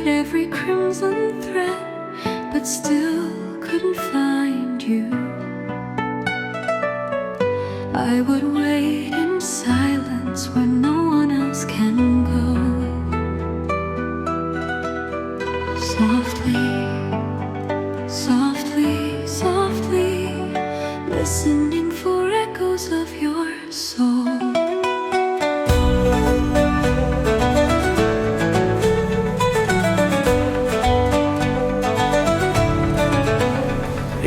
tied every crimson thread, but still couldn't find you. I would wait in silence where no one else can go. Softly, softly, softly, listening for echoes of your soul.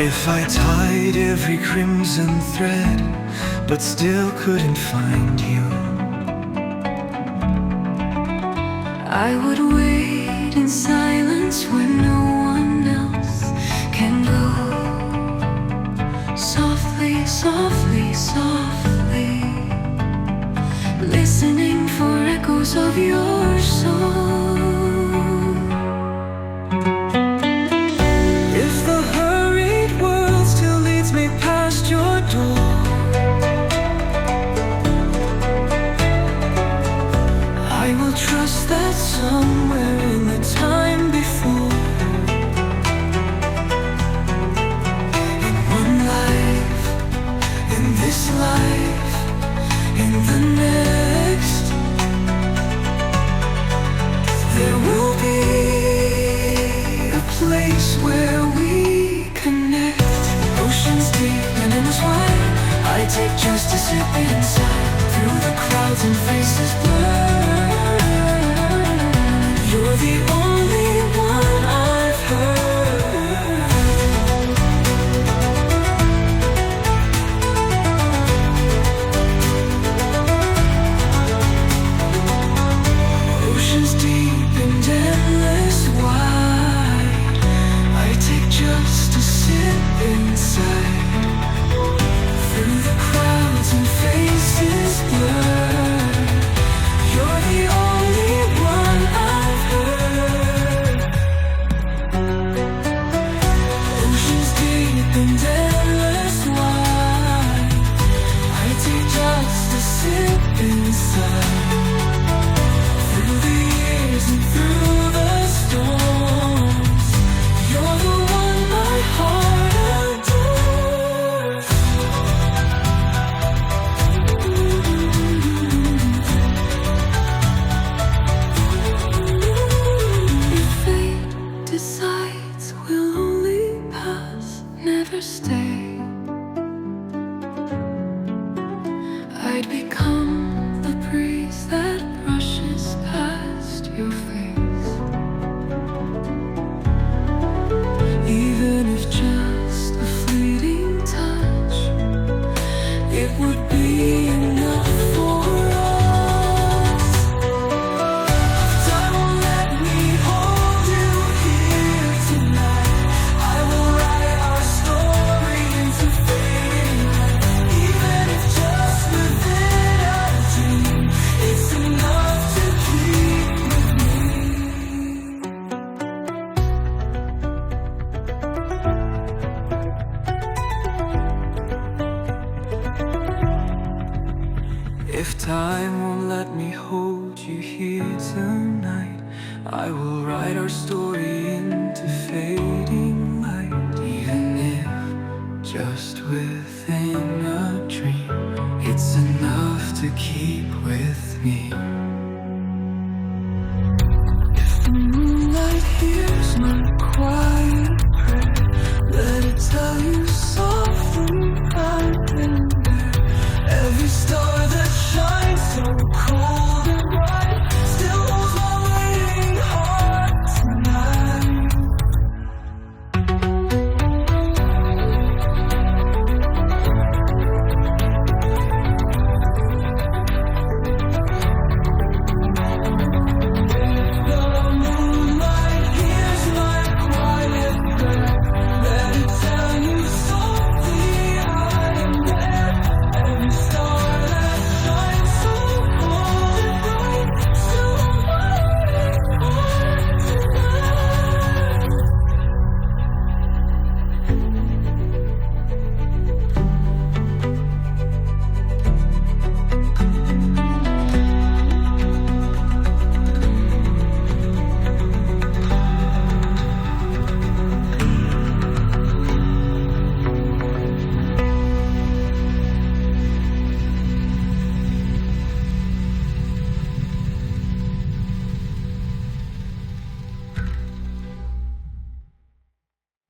If I tied every crimson thread, but still couldn't find you, I would wait in silence where no one else can go. Softly, softly, softly, listening for echoes of your soul. if the hurried world still leads me past your door, I will trust that somewhere in the time before, in one life, in this life, in the next, there will be a place where we connect. Oceans deep and endless wide, I take just a sip inside, through the crowds and faces blur. You're the only one I've heard. Oceans deep and endless wide, I take just a sip inside, through the crowds and faces blur. You're the only one I've heard. Oceans deep and endless wide, I take just a sip inside, through the years and through the storms. You're the one my heart adores. If fate decides we'll only pass, never stay, I'd become the breeze that brushes past your face. Even if just a fleeting touch, it would be enough for us. Time won't let me hold you here tonight. I will write our story into fading light. Even if just within a dream, it's enough to keep with me. If time won't let me hold you here tonight, I will write our story